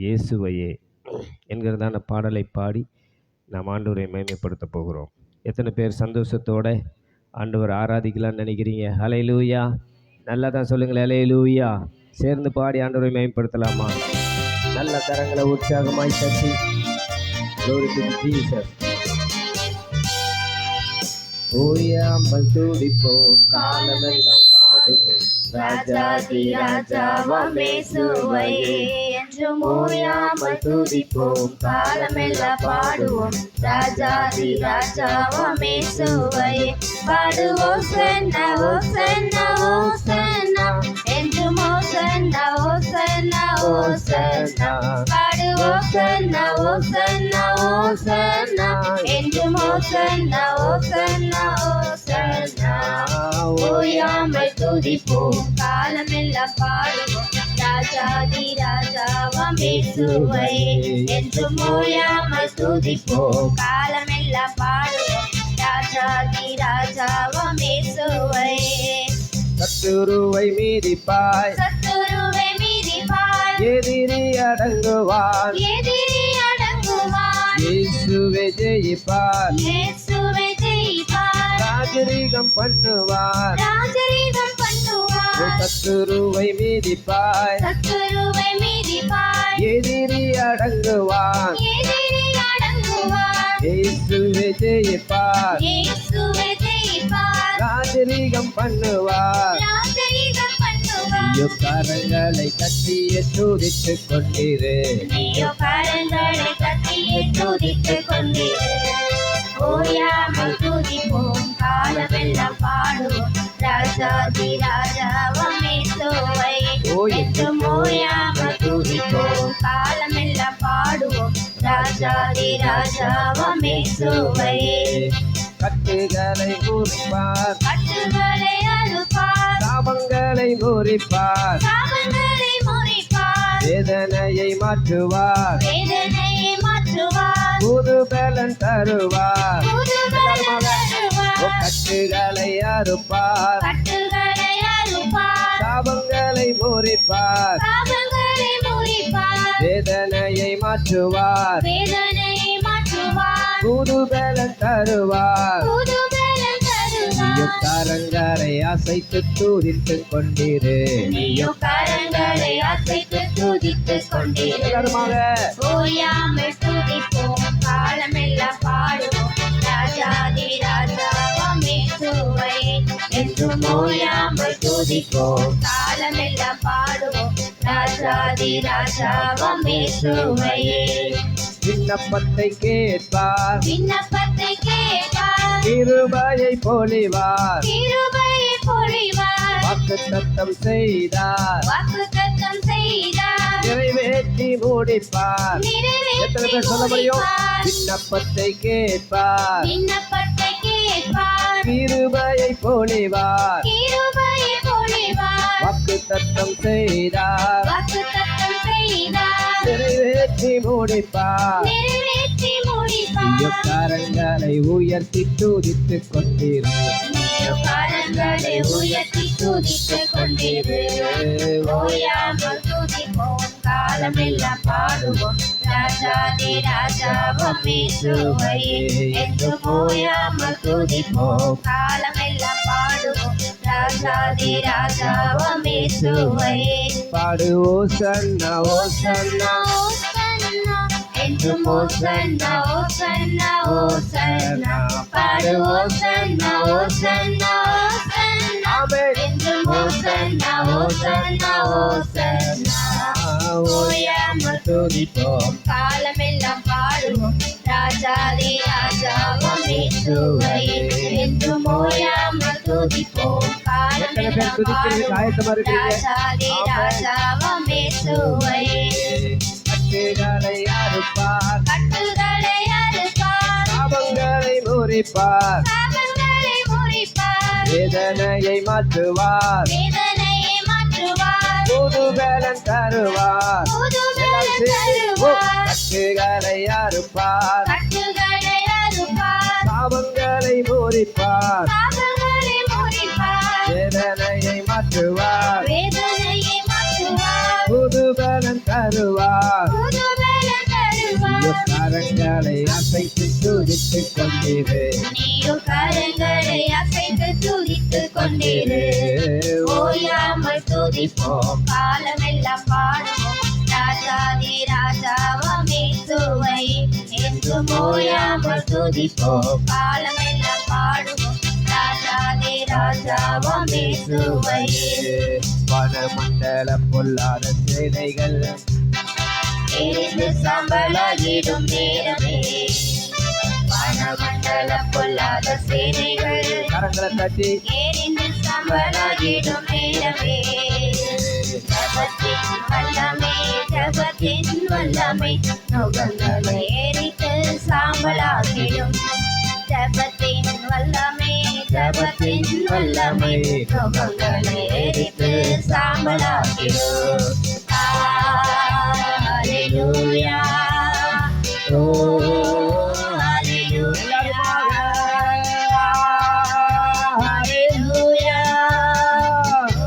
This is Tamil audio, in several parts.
இயேசுவையே என்கிறதான பாடலை பாடி நாம் ஆண்டவரை மேன்மைப்படுத்த போகிறோம். எத்தனை பேர் சந்தோஷத்தோட ஆண்டவர் ஆராதிக்கலாம்னு நினைக்கிறீங்க? ஹல்லேலூயா. நல்லா தான் சொல்லுங்களேன், ஹல்லேலூயா. சேர்ந்து பாடி ஆண்டவரை மேம்படுத்தலாமா? நல்ல கரங்களை உற்சாகமாய் தட்டி glory to Jesus. ஓயாமல் துதிப்போம், காலமெல்லாம் பாடுவோம், ராஜாதி ராஜாவாம் இயேசுவையே என்றும் ஓயாமல் துதிப்போம், காலமெல்லாம் பாடுவோம், ராஜாதி ராஜாவாம் இயேசுவையே. பாடுவோம் ஓசன்னா ஓசன்னா ஓசன்னா என்றும் ஓசன்னா ஓசன்னா ஓசன்னா. பாடுவோம் ஓசன்னா ஓசன்னா ஓசன்னா என்றும் ஓசன்னா ஓசன்னா ஓசன்னா. ஓயாமல் துதிப்போம், காலமெல்லாம் பாடுவோம், ராஜாதி ராஜாவாம் இயேசுவையே என்றும் ஓயாமல் துதிப்போம், காலமெல்லாம் பாடுவோம், ராஜாதி ராஜாவாம் இயேசுவையே. சத்துருவை மீதிப்பாய், சத்துருவை மீதிப்பாய், எதிரி அடங்குவான், எதிரி அடங்குவான், இயேசுவே ஜெயிப்பார், இயேசுவே ஜெயிப்பார், ராஜரீகம் பண்ணுவார், ராஜரீகம் பண்ணுவார். சத்துருவை மீதிப்பாய், சத்துருவை மீதிப்பாய், எதிரி அடங்குவான், எதிரி அடங்குவார், இயேசுவே ஜெயிப்பார், இயேசுவே ஜெயிப்பார், ராஜரீகம் பண்ணுவார். ராஜரீகம் பண்ணுவார். நீயோ கரங்களை கட்டிய துதித்துக் கொண்டிரு, நீயோ கரங்களை கட்டிய துதித்துக் கொண்டிரு. ஓயாமல் துதிப்போம், காலமெல்லாம் பாடுவோம், ராஜாதி ராஜாவாம் இயேசுவையே என்றும் ஓயாமல் துதிப்போம், காலமெல்லாம் பாடுவோம், ராஜாதி ராஜாவாம் இயேசுவையே. கட்டுகளை முறிப்பார், கட்டுகளை அறுப்பார், சாபங்களை முறிப்பார், சாபங்களை முறிப்பார், வேதனையை மாற்றுவார், வேதனையை மாற்றுவார், புது பலன் தருவார். புது பலன் தருவார். கட்டுகளை அறுப்பார், கட்டுகளை அறுப்பார், சாபங்களை முறிப்பார், சாபங்களை முறிப்பார், வேதனையை மாற்றுவார், வேதனையை மாற்றுவார், புது பலன் தருவார். புது பலன் தருவார். கரங்களை அசைத்து துதித்துக் கொண்டிரு, நீயோ கரங்களை அசைத்து துதித்துக் கொண்டிரு. ஓயாமல் துதிப்போம், காலமெல்லாம் பாடுவோம், ராஜாதி ராஜாவாம் இயேசுவையே என்றும் ஓயாமல் துதிப்போம், காலமெல்லாம் பாடுவோம், ராஜாதி ராஜாவாம் இயேசுவையே. விண்ணப்பத்தை கேட்பார், விண்ணப்பத்தை கேட்பார், கிருபையை பொழிவார், கிருபையை பொழிவார், வாக்குத்தத்தம் செய்தார், வாக்குத்தத்தம் செய்தார், நிறைவேற்றி முடிப்பார். எத்தனை பேர் சொல்ல முடியும்? விண்ணப்பத்தை கேட்பார், விண்ணப்பத்தை கேட்பார், கிருபையை பொழிவார், கிருபையை பொழிவார், வாக்குத்தத்தம் செய்தார், வாக்குத்தத்தம் செய்தார், நிறைவேற்றி முடிப்பார். நிறைவேற்றி முடிப்பார். நீயோ கரங்களை உயர்த்தி துதித்துக் கொண்டிரு, நீயோ கரங்களை உயர்த்தி துதித்துக் கொண்டிரு. ஓயாமல் துதிப்போம், காலமெல்லாம் பாடுவோம், ராஜாதி ராஜாவாம் இயேசுவையே என்றும் ஓயாமல் துதிப்போம், காலமெல்லாம் பாடுவோம், ராஜாதி ராஜாவாம் இயேசுவையே. பாடு ஓசன்னா ஓசன்னா ஓசன்னா என்றும் ஓசன்னா ஓசன்னா ஓசன்னா. பாடு ஓசன்னா ஓசன்னா ஓசன்னா ஆமென். என்றும் ஓசன்னா ஓசன்னா ஓசன்னா. ஓயாமல் துதிப்போம், காலமெல்லாம் பாடுவோம், ராஜாதி ராஜாவாம் இயேசுவையே என்றும் ஓயாமல் துதிப்போம், காலமெல்லாம் பாடுவோம், ராஜாதி ராஜாவாம் இயேசுவையே. கட்டுகளை அறுப்பார், கட்டுகளை அறுப்பார், சாபங்களை முறிப்பார், சாபங்களை முறிப்பார், வேதனையை மாற்றுவார், வேதனையை மாற்றுவார், புது பலன் தருவார். புது பலன் தருவார். கட்டுகளை அறுப்பார், கட்டுகளை அறுப்பார், சாபங்களை முறிப்பார், சாபங்களை முறிப்பார், வேதனையை மாற்றுவார், வேதனையை மாற்றுவார், புது பலன் தருவார். புது பலன் தருவார். கரங்களை அசைத்து துதித்துக் கொண்டிரு. நீயும் கரங்களை அசைத்து துதித்துக் கொண்டிரு. ஓயாமல் துதிப்போம், காலமெல்லாம் பாடுவோம். ராஜாதி ராஜாவாம் இயேசுவை என்றும் ஓயாமல் துதிப்போம், காலமெல்லாம் பாடுவோம். ராஜாதி ராஜாவாம் இயேசுவை. வனமண்டல பொல்லாத சேனைகள் எரிந்து சாம்பலாகிடும் நேரமே. வானமண்டல பொல்லாத சேனைகள் கரங்களை தட்டி எரிந்து சாம்பலாகிடும் நேரமே. ஜபத்தின் வல்லமை, ஜபத்தின் வல்லமை நுகங்களை எரித்து சாம்பலாகிடும். ஜபத்தின் வல்லமை, ஜபத்தின் வல்லமை நுகங்களை எரித்து சாம்பலாகிடும். Hallelujah. Oh, hallelujah. Hallelujah.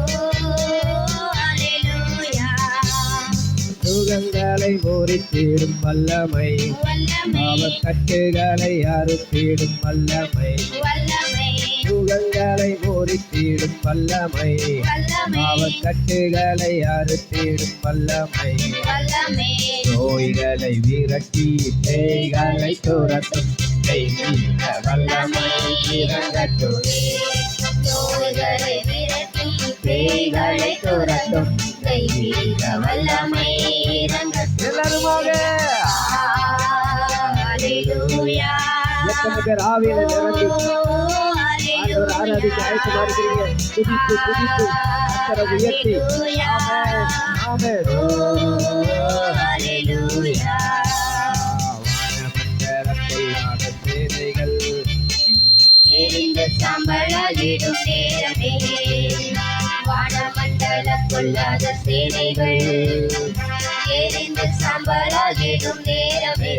Oh, hallelujah. சுகங்களை முறித்திடும் வல்லமை, வல்லமை, கட்டுகளை அறுத்திடும் வல்லமை. வல்லமை, சுகங்களை முறித்திடும் வல்லமை, வல்லமை, கட்டுகளை அறுத்திடும் வல்லமை. வல்லமை. நோய்களை விரட்டி பேய்களை துரத்தும் தெய்வீக வல்லமை இறங்கட்டுமே. நோய்களை விரட்டி பேய்களை துரத்தும் தெய்வீக வல்லமை இறங்கட்டும். எல்லாருமாக Hallelujah. எத்தனை பேர் ஆவியில நிரம்பி Oh, ஆண்டவர் ஆராதிக்க அழைத்து வருகிறீங்க? துதித்து துதித்து கர்த்தரை உயர்த்தி ஆமென். வானமண்டல பொல்லாத சேனைகள் எரிந்து சாம்பலாகிடும் நேரமே. வானமண்டல பொல்லாத சேனைகள் எரிந்து சாம்பலாகிடும் நேரமே.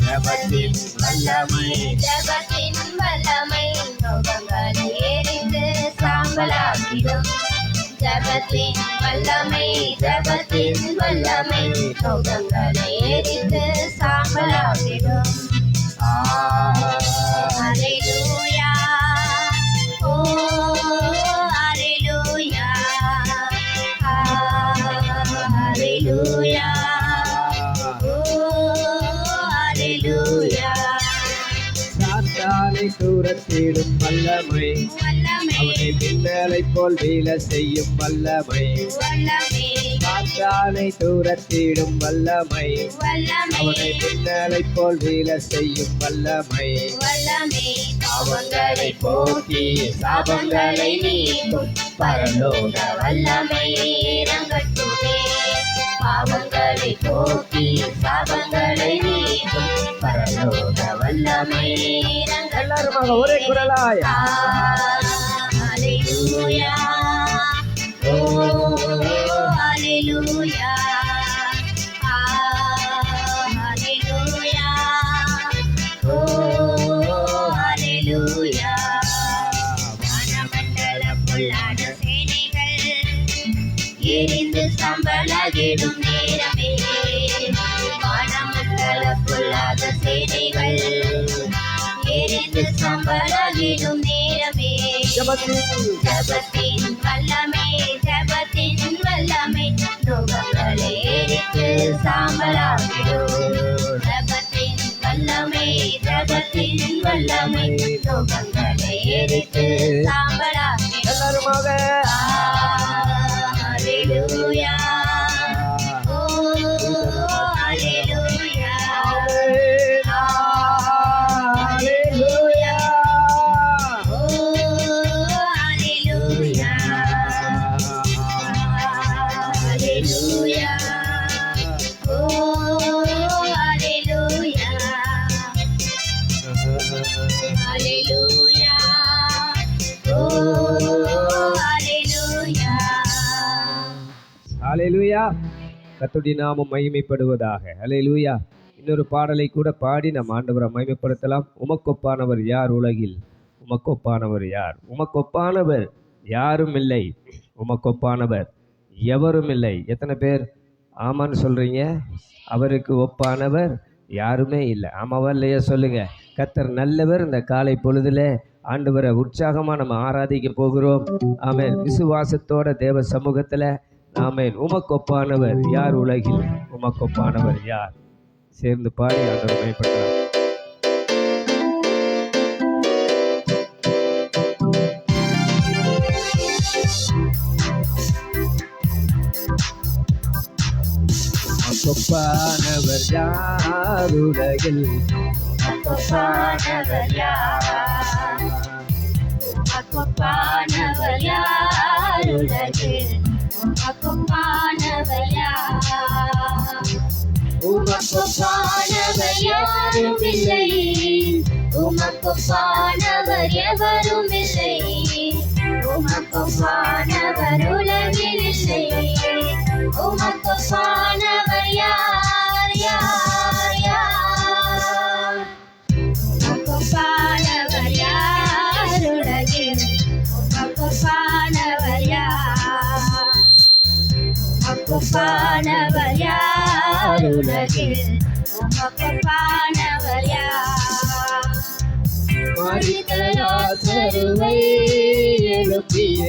ஜபத்தின் வல்லமை, ஜபத்தின் வல்லமை நுகங்களை எரிந்து சாம்பலாகிடும். ஜபத்தின் வல்லமை, ஜபத்தின் வல்லமை நுகங்களை எரிந்து சாம்பலாகிடும். Hallelujah. Oh, hallelujah. Hallelujah. Oh, hallelujah. சாத்தானை தூரத்திடும் வல்லமை, வல்லமை, அவனை மின்னலை போல் வீழ செய்யும் வல்லமை. வல்லமை, சாத்தானை தூரத்திடும் வல்லமை, வல்லமை, அவனை மின்னலை போல் வீழ செய்யும் வல்லமை. வல்லமை. பாவங்களை போக்கி சாபங்களை நீக்கும் பரலோக வல்லமை இறங்கட்டுமே. பாவங்களை போக்கி சாபங்களை நீக்கும் பரலோக வல்லமை இறங்கட்டுமே. எல்லாருமாக ஒரே குரலாய் Hallelujah. Oh, hallelujah. Hallelujah. Oh, hallelujah. வானமண்டல பொல்லாத சேனைகள் எரிந்து சாம்பலாகிடும் நேரமே. வானமண்டல பொல்லாத சேனைகள் எரிந்து சாம்பலாகிடும் நேரமே. ஜபத்தின் வல்லமை, ஜபத்தின் வல்லமை நுகங்களை எரித்து சாம்பலாகிடும். ஜபத்தின் வல்லமை, ஜபத்தின் வல்லமை நுகங்களை எரித்து சாம்பலாகிடும். எல்லாருமாக Hallelujah. Oh, hallelujah. Hallelujah. Oh, hallelujah. Hallelujah. Oh, hallelujah. Hallelujah. Oh, hallelujah. ஹல்லேலூயா. கர்த்தருடைய நாமம் மகிமைப்படுவதாக. ஹல்லேலூயா. இன்னொரு பாடலை கூட பாடி நம் ஆண்டவரை மகிமைப்படுத்தலாம். உமக்கொப்பானவர் யார் உலகில்? உமக்கொப்பானவர் யார்? உமக்கொப்பானவர் யாரும் இல்லை. உமக்கொப்பானவர் எவரும் இல்லை. எத்தனை பேர் ஆமான்னு சொல்கிறீங்க. அவருக்கு ஒப்பானவர் யாருமே இல்லை. ஆமாவா இல்லையா சொல்லுங்க. கர்த்தர் நல்லவர். இந்த காலை பொழுதில் ஆண்டவரை உற்சாகமாக நம்ம ஆராதிக்க போகிறோம். ஆமென். விசுவாசத்தோட தேவ சமூகத்தில் ஆமென். உமக்கொப்பானவர் யார் உலகில்? உமக்கொப்பானவர் யார்? சேர்ந்து பாடி ஆண்டவரை மகிமைப்படுத்தலாம். உமக்கொப்பானவர் யார் உலகில்? உமக்கொப்பானவர் யார்? உமக்கொப்பானவர் யார் உலகில்? உமக்கொப்பானவர் யார்? உமக்கொப்பானவர் யாரும் இல்லை, உமக்கொப்பானவர் எவரும் இல்லை, உமக்கொப்பானவர் உலகில் இல்லை. உமக்கொப்பானவர் யார் யார் யார்? உமக்கொப்பானவர் யார் உலகில்? உமக்கொப்பானவர் யார்? உமக்கொப்பானவர் யார் உலகில்? உமக்கொப்பானவர் யார்? மரித்த லாசருவை எழுப்பிய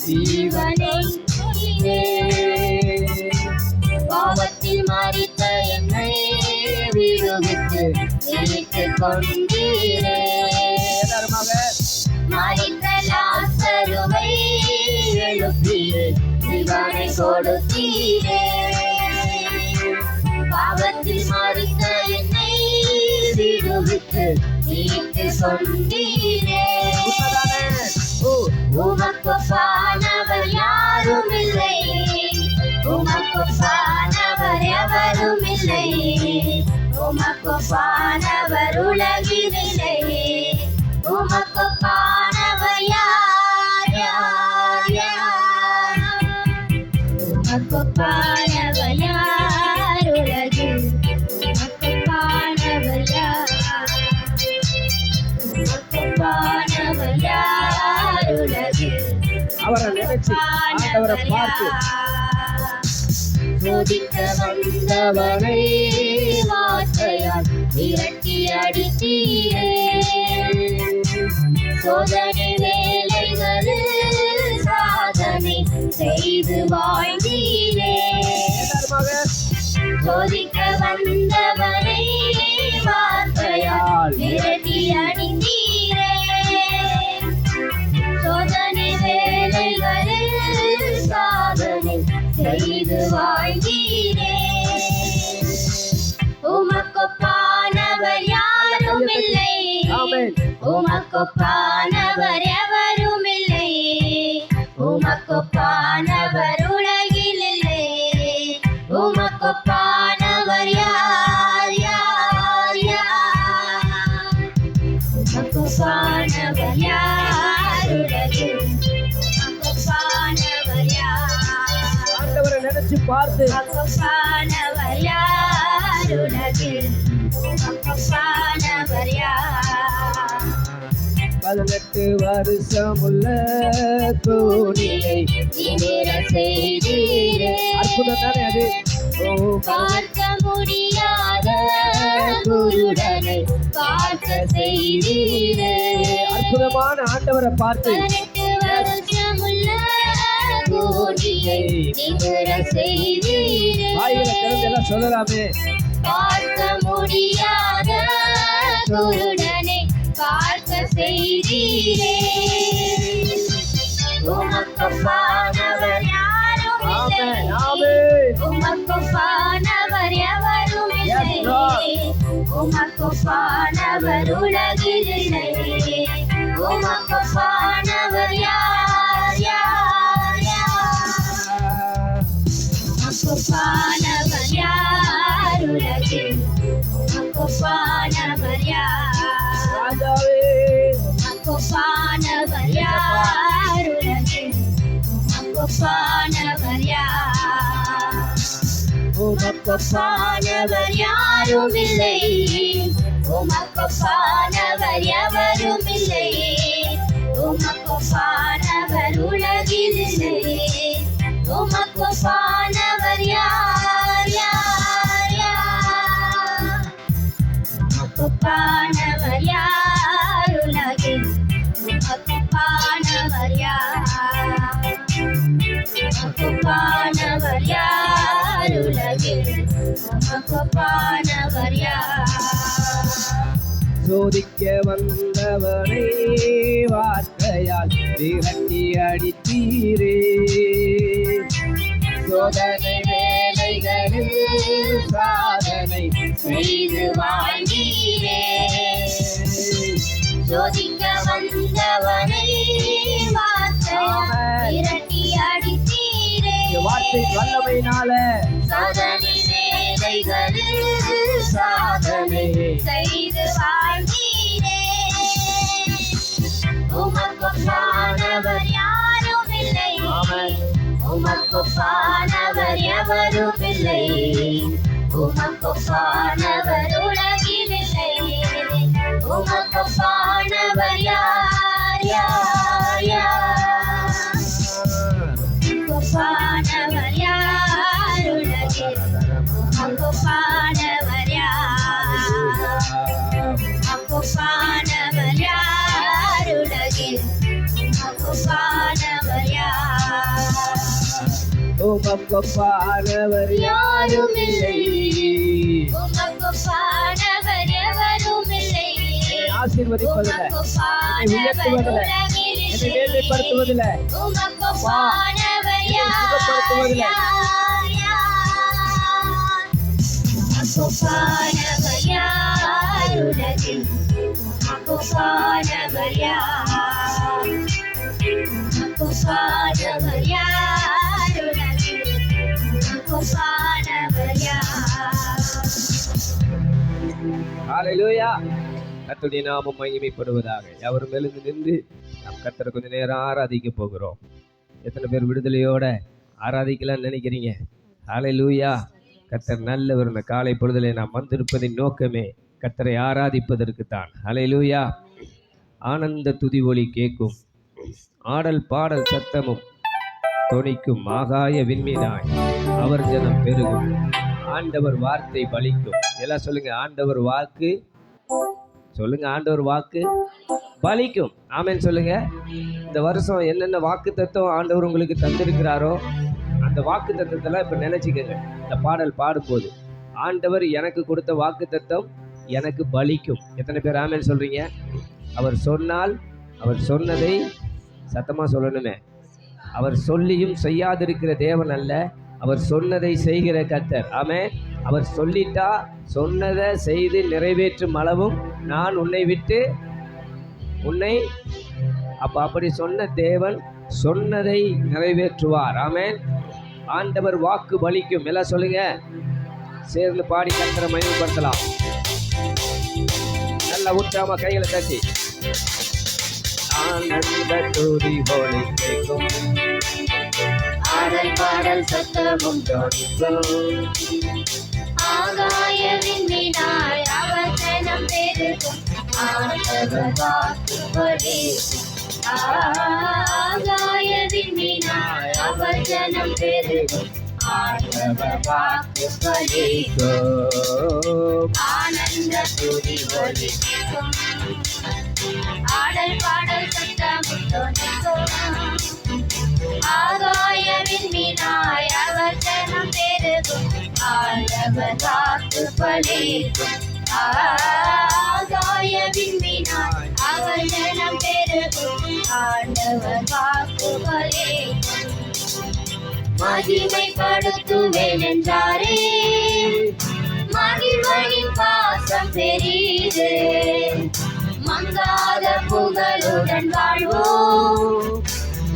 ஜீவனை கொடினே, பாவத்தில் மரித்த என்னை விடுவித்து மீட்டுக் கொண்டீரே. மரித்த லாசருவை எழுப்பிய ஜீவனை கொடுத்தீரே, பாவத்தில் மரித்த என்னை விடுவித்து மீட்டுக் கொண்டீரே. உமக்கொப்பானவர் யாரும் இல்லை, உமக்கொப்பானவர் எவரும் இல்லை, உமக்கொப்பானவர் உலகில் இல்லை. உமக்கொப்பானவர் யார் யார் யார்? உமக்கொப்பானவர் யார் உலகில்? உமக்கொப்பானவர் யார்? உமக்கொப்பானவர் யார் உலகில்? அவரை நினைச்சு ஆண்டவரை பார்த்து சோதிக்க வந்தவரை வார்த்தையால் விரட்டி அடித்தீரே, சோதனை வேலைகளில் சாதனை செய்து வாழ்ந்தீரே. சோதிக்க வந்தவரை வார்த்தையால் விரட்டி அடித்தீரே, சோதனை வேலைகளில் சாதனை செய்து வாழ்ந்தீரே. உமக்கொப்பானவர் யாரும் இல்லை, உமக்கொப்பானவர் எவரும் இல்லை, உமக்கொப்பானவர் உலகில் இல்லை. உமக்கொப்பானவர் யார் யார் யார்? உமக்கொப்பானவர் யார் உலகில்? உமக்கொப்பானவர் யார்? ஆண்டவரை நினைச்சு பார்த்து உமக்கொப்பானவர் யார் உலகில்? உமக்கொப்பானவர் யார்? 18 வருஷமுள்ள கூனியை நிமிர செய்தீரே, அற்புதம் தானே அது. பார்க்க முடியாத குருடனை பார்க்க செய்தீரே. அற்புதமான ஆண்டவரை பார்த்து 18 வருஷமுள்ள கூனியை நிமிர செய்தீரே, வாயில திறந்து எல்லாம் சொல்லலாமே. பார்க்க முடியாத குருடனை பார்க்க செய்தீரே. உமக்கொப்பானவர் யாரும் இல்லை, உமக்கொப்பானவர் எவரும் இல்லை, உமக்கொப்பானவர் உலகில் இல்லை. உமக்கொப்பானவர் யார் யார் யார்? உமக்கொப்பானவர் யார் உலகில்? உமக்கொப்பானவர் யார்? உமக்கொப்பானவர் யார் உலகில்? உமக்கொப்பானவர் யார்? உமக்கொப்பானவர் யாரும் இல்லை, உமக்கொப்பானவர் எவரும் இல்லை, உமக்கொப்பானவர் உலகில் இல்லை. உமக்கொப்பானவர் யார் ஒப்பானவர் யார் உலகில் ஒப்பானவர் யார் ஒப்பானவர் யார் உலகில் ஒப்பானவர் யார் சோதிக்க வந்தவனை வார்த்தையால் விரட்டி அடித்தீரே. சோதனை வேலைகளில் சாதனை செய்து வாழ்ந்தீரே. சோதிக்க வந்தவனை வார்த்தையால் விரட்டி அடித்தீரே. வார்த்தை வல்லமையினால சோதனை வேலைகளில் சாதனை செய்து வாழ்ந்தீரே. உமக்கொப்பானவர் யாரும் இல்லை, உமக்கொப்பானவர் எவரும் இல்லை, உமக்கொப்பானவர் உலகில் இல்லை. உமக்கொப்பானவர் யார் யார் யார் உமக்கொப்பானவர் யார் உலகில் உமக்கொப்பானவர் யார் உமக்கொப்பானவர் யார் உலகில் உமக்கொப்பானவர் யார் உமக்கொப்பானவர் யாரும் இல்லை. உமக்கொப்பானவர் எவரும் இல்லை. ஆசீர்வதிப்பதில்லை, உயர்த்துவதில்லை, என்னை மேன்மைப்படுத்துவதில்லை, உமக்கொப்பானவர் யார் யார் யார் உமக்கொப்பானவர் யார் உலகில் உமக்கொப்பானவர் யார் உமக்கொப்பானவர் யார் உலகில் உமக்கொப்பானவர் யார். ஹல்லேலூயா. கர்த்தருடைய நாமம் மகிமைப்படுவதாக. எவரும் எழுந்து நின்று நாம் கர்த்தரை கொஞ்ச நேரம் ஆராதிக்க போகிறோம். எத்தனை பேர் விடுதலையோட ஆராதிக்கலாம்னு நினைக்கிறீங்க? ஹல்லேலூயா. கர்த்தர் நல்லவர். இந்த காலை பொழுதிலே நாம் வந்திருப்பதின் நோக்கமே கர்த்தரை ஆராதிப்பதற்கு தான். ஹல்லேலூயா. ஆனந்த துதி ஒலி கேட்கும், ஆடல் பாடல் சத்தமும் தொனிக்கும், ஆகாய விண்மீனாய் அவர் ஜனம் பெருகும், ஆண்டவர் வார்த்தை பலிக்கும். எல்லாம் சொல்லுங்க, ஆண்டவர் வாக்கு சொல்லுங்க, ஆண்டவர் வாக்கு பலிக்கும். ஆமென் சொல்லுங்க. இந்த வருஷம் என்னென்ன வாக்கு தத்துவம் ஆண்டவர் உங்களுக்கு தந்திருக்கிறாரோ அந்த வாக்கு தத்துவத்தெல்லாம் இப்போ நினைச்சுக்கோங்க. இந்த பாடல் பாடும்போது ஆண்டவர் எனக்கு கொடுத்த வாக்கு தத்துவம் எனக்கு பலிக்கும். எத்தனை பேர் ஆமென் சொல்றீங்க? அவர் சொன்னால், அவர் சொன்னதை சத்தமாக சொல்லணுமே. அவர் சொல்லியும் செய்யாதிருக்கிற தேவன் அல்ல, அவர் சொன்னதை செய்கிற கர்த்தர். ஆமென். அவர் சொல்லிட்டா சொன்னதை செய்து நிறைவேற்றும் அளவும் நான் உன்னை விட்டு உன்னை அப்படி சொன்ன தேவன் சொன்னதை நிறைவேற்றுவார். ஆமென். ஆண்டவர் வாக்கு பலிக்கும். எல்லாம் சொல்லுங்க, சேர்ந்து பாடி கர்த்தரை மகிமைப்படுத்தலாம். நல்லா உற்சாகமா கைகளை தட்டி ஆனந்த துதி ஒலி கேட்கும், ஆடல் பாடல் சத்தமும் தொனிக்கும், ஆகாய விண்மீனாய் அவர் ஜனம் பெருகும், ஆண்டவர் வாக்கு பலிக்கும். ஆகாய விண்மீனாய் அவர் ஜனம் பெருகும், ஆண்டவர் வாக்கு பலிக்கும். ஆனந்த துதி ஒலி கேட்கும், ஆடல் பாடல் சத்தமும் தொனிக்கும், ஆகாய விண்மீனாய் அவர் ஜனம் பெருகும், ஆண்டவர் வாக்கு பலிக்கும். ஆகாய விண்மீனாய் அவர் ஜனம் பெருகும், ஆண்டவர் வாக்கு பலிக்கும். மகிமைப்படுத்துவேன் என்றாரே, மகிழ்வனின் பாசம் பெரிது, மங்காத புகழுடன் வாழ்வோம்,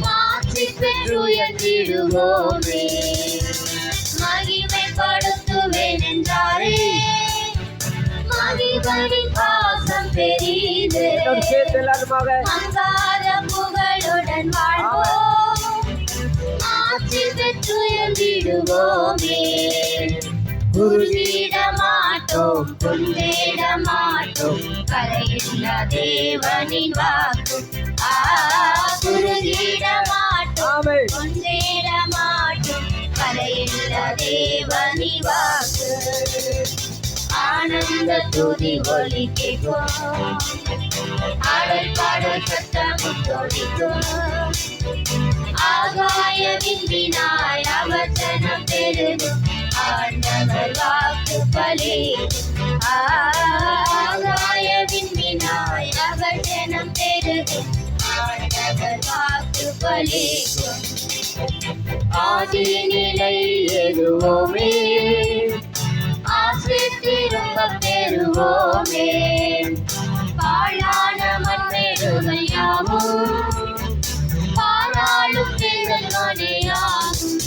மாற்றி பெற்றுயர்ந்திடுவோமே. மகிமைப்படுத்துவேன் என்றாரே, மகிழ்வனின் பாசம் பெரிது, மங்காத புகழுடன் வாழ்வோம், மாற்றி பெற்றுயர்ந்திடுவோமே. குருதிட மாட்டோம், குந்திட மாட்டோம், கரையில்லா தேவனின் வாக்கு. குருதிட மாட்டோம், குந்திட மாட்டோம், கரையில்லா தேவனின் வாக்கு. ஆனந்த துதி ஒலி கேட்கும், ஆடல் பாடல் சத்தமும் தொழிக்கும். ஆகாய விண்ணினாய் அவசனம் பெருகும், ஆண்டவர் வாக்கு பலிக்கும். ஆகாய விண்ணினாய் அவசனம் பெருகும், ஆண்டவர் வாக்கு பலிக்கும். ஆதி நிலை எதுவோமே, ஆசி திரும்ப பெறுவோமே. பாழான மண்மேடுகள் யாவும் பாராளும் பெருமனையாகும்.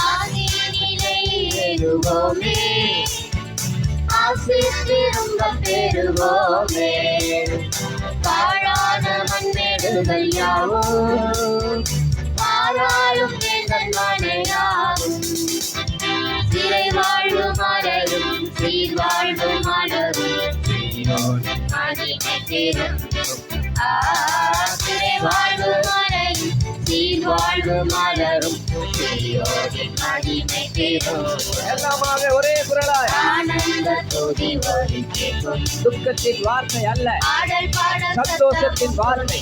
ஆதி நிலை எதுவோமே, ஆசி திரும்ப பெறுவோமே. பாழான மண்மேடுகள் யாவும் பாராளும் பெருமனையாகும். சிறை வாழ்வு மலரும், சீர் வாழ்வு மலரும், மகிமை திரும்பும். சிறை வாழ்வு மலரும், சீர் வாழ்வு மலரும், சீயோனின் மகிமை திரும்பும். எல்லாமாக ஒரே குரலாய் ஆனந்த துதி ஒலி கேட்கும், துக்கத்தின் வார்த்தை அல்ல, ஆடல் பாடல் சந்தோஷத்தின் வார்த்தை.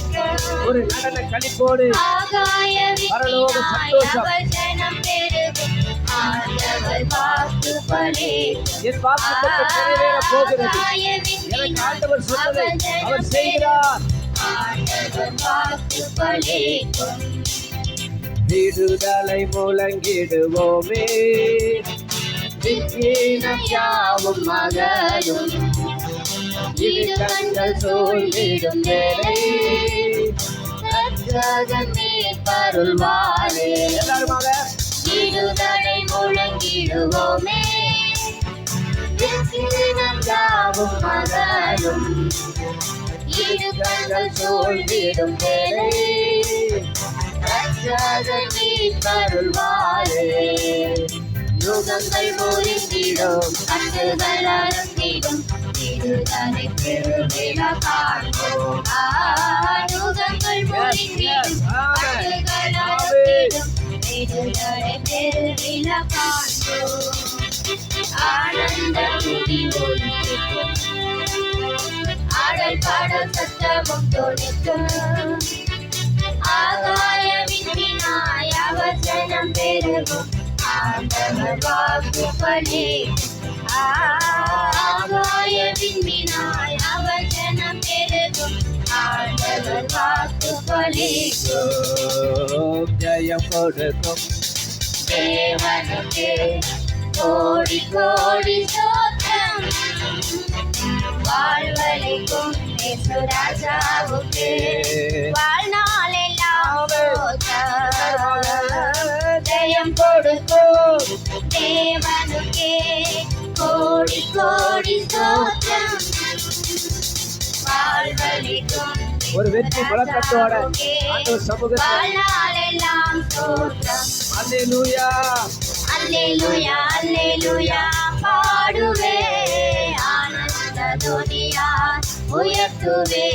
ஒரு நடன களிப்போடு ஆகாய பரலோக விண்ணினாய் சந்தோஷம். அவசனம் பெருகும், ஆண்டவர் வாக்கு பலிக்கும். என் வாக்குத்தத்தம் நிறைவேற போகிறது. ஆகாய எனக்கு ஆண்டவர் சொன்னதை விண்ணினாய் அவர் அவசனம் செய்கிறார். ஆண்டவர் வாக்கு பலிக்கும். விடுதலை முழங்கிடுவோமே, விண்ணீனம் யாவும் மகரும். இரு கண்கள் சூழ்ந்திடும் வேளை, ரட்சகன் மீட்பருள்வாரே. எல்லாருமாக விடுதலை முழங்கிடுவோமே, விண்ணீனம் யாவும் மகரும். இரு கண்கள் சூழ்ந்திடும் வேளை, ரட்சகன் மீட்பருள்வாரே. யுகங்கள் முறிந்திடும், கட்டுகள் அறுந்திடும், விடுதலை பெருவிழா காண்போம். யுகங்கள் முறிந்திடும், கட்டுகள் அறுந்திடும், விடுதலை பெருவிழா காண்போம். ஆனந்த துதி ஒலி கேட்கும், ஆடல் பாடல் சத்தமும் தொழிக்கும். ஆகாய விண்ணினாய் அவசனம் பெருகும், ஆண்டவர் வாக்கு பலிக்கும். ஆகாய விண்ணினாய் அவசனம் பெருகும், ஆண்டவர் வாக்கு பலிக்கும். ஜெயம் கொடுக்கும் தேவனுக்கு கோடி கோடி ஸ்தோத்திரம், வாழ்வளிக்கும் இயேசு ராஜாவுக்கு வாழ்நாளெல்லாம் ஸ்தோத்திரம். ஜெயம் கொடுக்கும் தேவனுக்கே கோடி கோடி ஸ்தோத்திரம், வாழ்வளிக்கும் ஒரு வெற்றி முழக்கத்தோட ஆண்டவர் சமூகத்தில் வாழ்நாளெல்லாம் ஸ்தோத்திரம். அல்லேலூயா, அல்லேலூயா அல்லேலூயா பாடுவே, ஆனந்த துதியா உயர்த்துவே.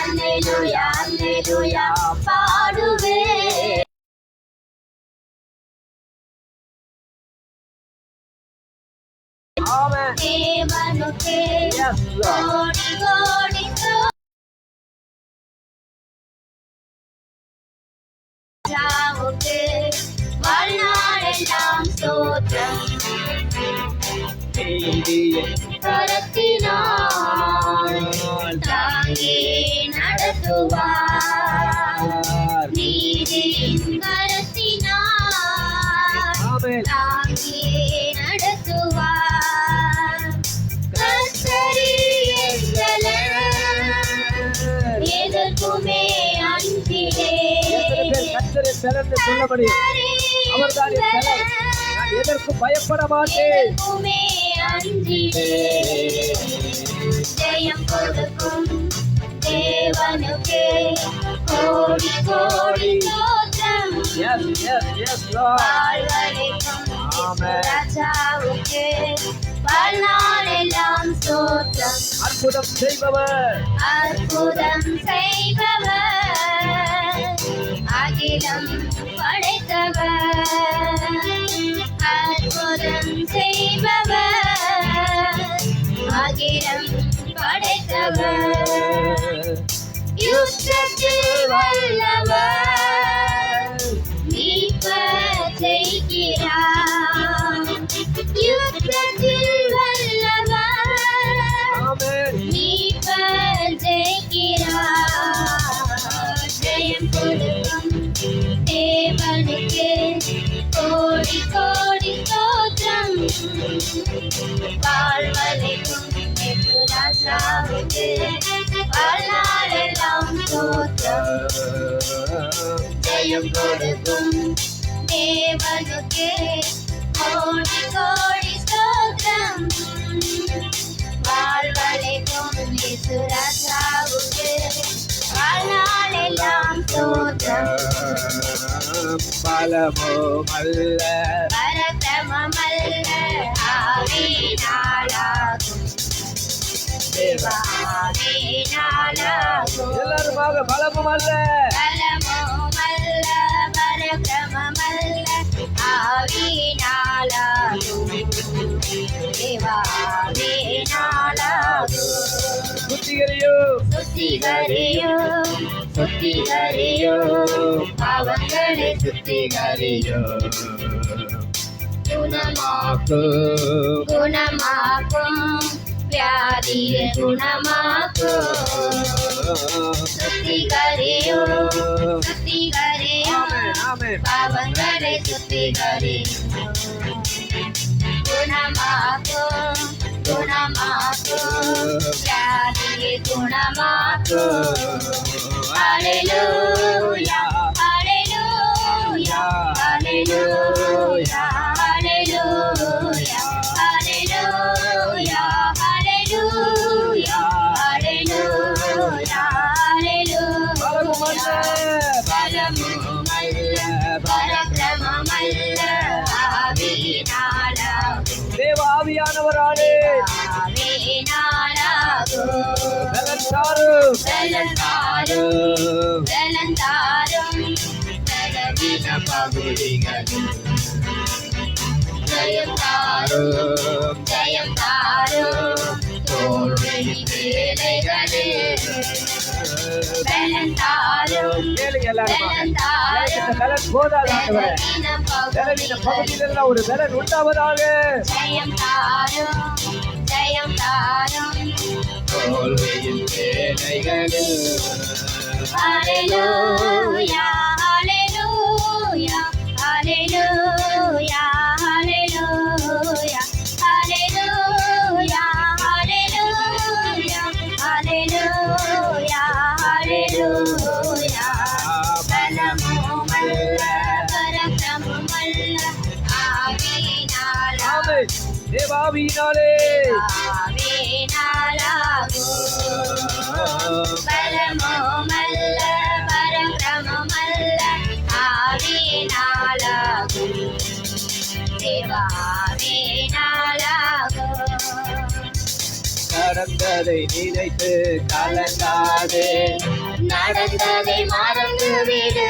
அல்லேலூயா அல்லேலூயா பாடுவே. ஆமென். தேவனுக்கே Yes, Lord. கோடி கோடி ராஜாவுக்கு வாழ்நாளெல்லாம் ஸ்தோத்திரம். நீதியை கரத்தினால் தாங்கி நடத்துவார், நீதியின் கரத்தினால் ஆமென். தாங்கி நடத்துவார். கர்த்தரே எங்களை எதற்குமே அஞ்சிடே. கர்த்தரை பெலர்ந்து சொல்ல முடியும். அவர்தான் என் பெலர். நான் எதற்கும் பயப்பட மாட்டேன். எதற்குமே அஞ்சிடே. ஜெயம் கொடுக்கும் தேவனுக்கே கோடி கோடி ஸ்தோத்திரம். Yes, yes, yes, Lord. வாழ்வளிக்கும் ஆமென். ராஜாவுக்கே வாழ்நாளெல்லாம் ஸ்தோத்திரம். அற்புதம் செய்பவர், அற்புதம் செய்பவர், அகிலம் படைத்தவர். அற்புதம் செய்பவர், யுத்தத்தில் வல்லவர் மீட்பர் செய்கிறார். யுத்தத்தில் வல்லவர் ஆமென். மீட்பர் செய்கிறார். ஜெயம் கொடுக்கும் தேவனுக்கு கோடி கோடி ஸ்தோத்திரம். வாழ்வழைக்கும் ராஜாவுக்கு வாழ்நாளெல்லாம் ஸ்தோத்திரம். ஜெயம் கொடுக்கும் தேவனுக்கு கோடி கோடி ஸ்தோத்திரம். வாழ்வழைக்கும் ராஜாவுக்கு வாழ்நாளெல்லாம் ஸ்தோத்திரம். பலமோ அல்ல பரக்கிரமமல்ல ஆவியினாலாகும். தேவாவியினாலாகும். எல்லாருமாக பலமும் அல்ல பலமுமல்ல பரக்கிரமமல்ல ஆவியினாலாகும். தேவாவியினாலாகும். சுத்திகரியும் சுத்திகரியும் சுத்திகரியும் பாவங்களை சுத்திகரியும். குணமாக்கும் குணமாக்கும் வியாதியை குணமாக்கும். சுத்திகரியும் சுத்திகரியும் ஆமென். பாவங்களை சுத்திகரியும். குணமாக்கும் குணமாக்கும் வியாதியை குணமாக்கும். ஹல்லேலூயா ஹல்லேலூயா ஹல்லேலூயா ஹல்லேலூயா ஹல்லேலூயா ஹல்லேலூயா ஹல்லேலூயா ஹல்லேலூயா. பலமுமல்ல பரக்கிரமமல்ல ஆவியினாலாகும். தேவ ஆவியானவராலே ஆவியினாலாகும். பலன் தாரும் பலன் தாரும் பலன் தாரும் பலவீன பகுதிகளில் ஜெயம் தாரும் ஜெயம் தாரும் தோல்வி வேலைகளில் பலன் தாரும் கேளுங்க எல்லாரும் பலன் தாரும் பலன் போதாது ஆண்டவரே. பலவீன பலவீன பகுதிகளில் பகுதியிலெல்லாம் ஒரு பலன் உண்டாவதாக. ஜெயம் தாரும் ஜெயம் தாரும் தோல்வியின் வேலைகளில் ஹல்லேலூயா ஹல்லேலூயா ஹல்லேலூயா ஹல்லேலூயா ஹல்லேலூயா ஹல்லேலூயா ஹல்லேலூயா ஹல்லேலூயா. பலமுமல்ல பரக்கிரமமல்ல ஆவியினாலாகும். ஆமென். தேவ ஆவியினாலே ஆவியினாலாகும். பலமுமல்ல பரக்கிரமமல்ல ஆவியினாலாகும். தேவாவியினாலாகும். நடந்ததை நினைத்து கலங்காதே. நடந்ததை மறந்துவிடு.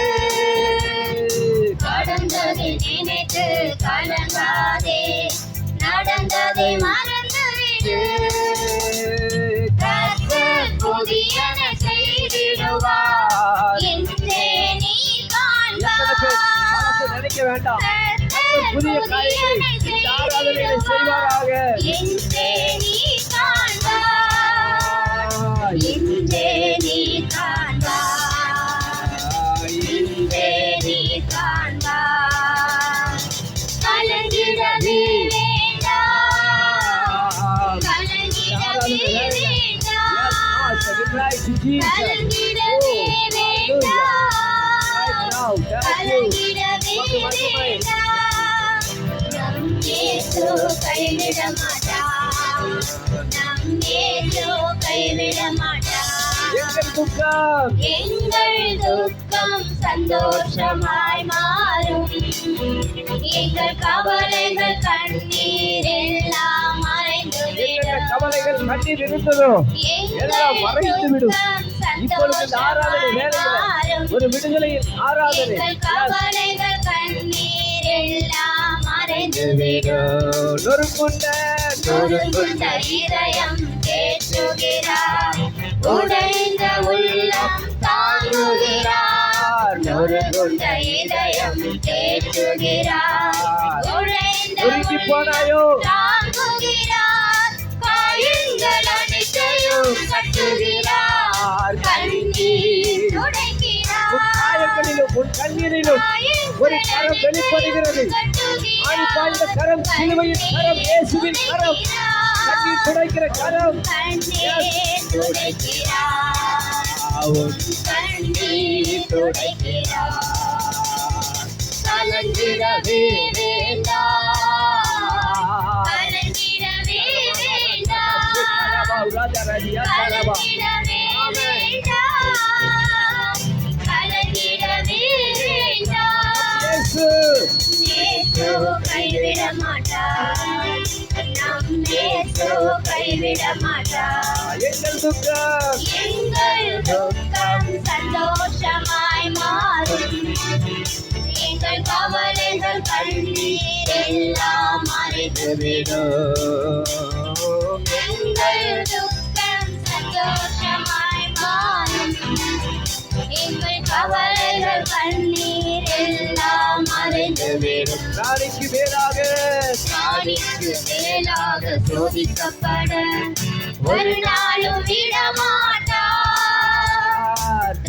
கடந்ததை நினைத்து கலங்காதே. நடந்ததை மறந்துவிடு. கர்த்தர் புதியன செய்திடுவார். இன்றே நீ காண்பாய். நினைக்க வேண்டாம். கர்த்தர் புதிய காரியங்களை இந்த ஆராதனைகளை செய்வாராக. இன்றே நீ காண்பாய். இன்றே நீ காண்பாய். இன்றே நீ காண்பாய். கலங்கிடவே வேண்டாம். கலங்கிடவே வேண்டாம். கலங்கிடவே வேண்டாம். கலங்கிடவே வேண்டாம். நம் இயேசு கைவிட மாட்டார். நம் இயேசு கைவிட மாட்டார். எங்கள் துக்கம் எங்கள் துக்கம் சந்தோஷமாய் மாறும். எங்கள் கவலைகள் கண்ணீர் எல்லாம் மறைந்து எங்கள் விடும். கவலைகள் கண்ணீர் இருந்ததோ எல்லாம் மறைத்து விடும். எங்கள் இப்பொழுது இந்த ஆராதனை வேலையில் ஒரு விடுதலையின் ஆராதனை கவலைகள் கண்ணீர் எல்லாம் மறைந்துவிடும். நொறுங்குண்ட நொறுங்குண்ட இதயம் தேற்றுகிறார், உடைந்த உள்ளம் தாங்குகிறார். நொறுங்குண்ட இதயம் தேற்றுகிறார், உடைந்த நொறுங்கி போனாயோ தாங்குகிறார். காயங்கள் அனைத்தையும் கட்டுகிறார், கண்ணீர் உன் துடைக்கிறார். காயங்களிலும் உன் கண்ணீரிலும் ஒரு கரம் வெளிப்படுகிறது. ஆணி பாய்ந்த கரம், சிலுவையின் கரம், இயேசுவின் கரம், கண்ணீர் துடைக்கிற கரம். கண்ணீர் துடைக்கிறார், கண்ணீர் துடைக்கிறார். கலங்கிடவே வேண்டாம், கலங்கிடவே வேண்டாம், கலங்கிடவே வேண்டாம், கலங்கிடவே வேண்டாம். இயேசு கைவிட மாட்டார், நம் இயேசு கைவிட மாட்டார். எங்கள் துக்கம் எங்கள் துக்கம் சந்தோஷமாய் மாறும், எங்கள் கவலைகள் கண்ணீர் எல்லாம் மறைந்துவிடும். எங்கள் துக்கம் சந்தோஷமாய் மாறும், எங்கள் கவலைகள் கண்ணீர் எல்லாம் மறைந்துவிடும். நாளைக்கு மேலாக சாணிக்கு மேலாக சோதிக்கப்பட ஒரு நாளும் விடமாட்டார்.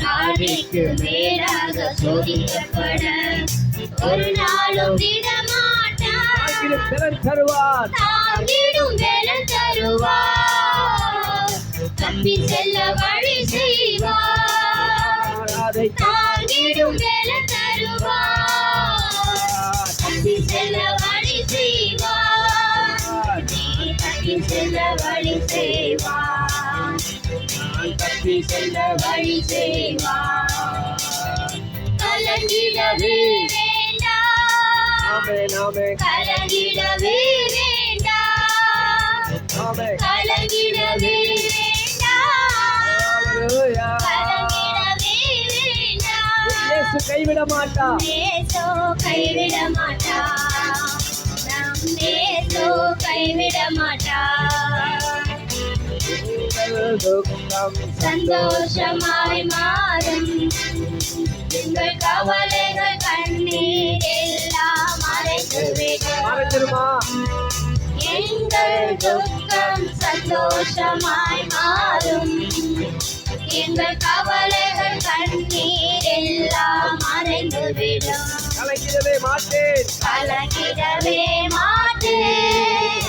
தாடிக்கு மேலாக சோதிக்கப்பட ஒரு நாளும் விடமாட்டார். ஆகிலும் பலன் தருவார். தாங்கிடும் வேலன் தருவார், தப்பி செல்ல வழி செய்வார். அதை தாங்கிடும் வேலன் தருவார், தப்பி செல்ல வழி செய்வார். தப்பி செல்ல வழி செய்வார், தப்பி செல்ல வழி செய்வார். கலங்கிடவே வேண்டாம், ஆமென் ஆமென் கலங்கிடவே வேண்டாம், ஆமென். கலங்கிடவே வேண்டாம், ஹalleluya. கலங்கிடவே வேண்டாம். இயேசு கைவிட மாட்டார். இயேசு கைவிட மாட்டார், நம் இயேசு கைவிட மாட்டார். எங்கள் துக்கம் சந்தோஷமாய் மாறும், எங்கள் கவலைகள் கண்ணீர் எல்லாம் மறைந்துவிடும். மறைஞ்சிருமா? எங்கள் துக்கம் சந்தோஷமாய் மாறும், எங்கள் கவலைகள் கண்ணீர் எல்லாம் மறைந்துவிடும். கலங்கிடவே மாட்டேன். கலங்கிடவே மாட்டேன்,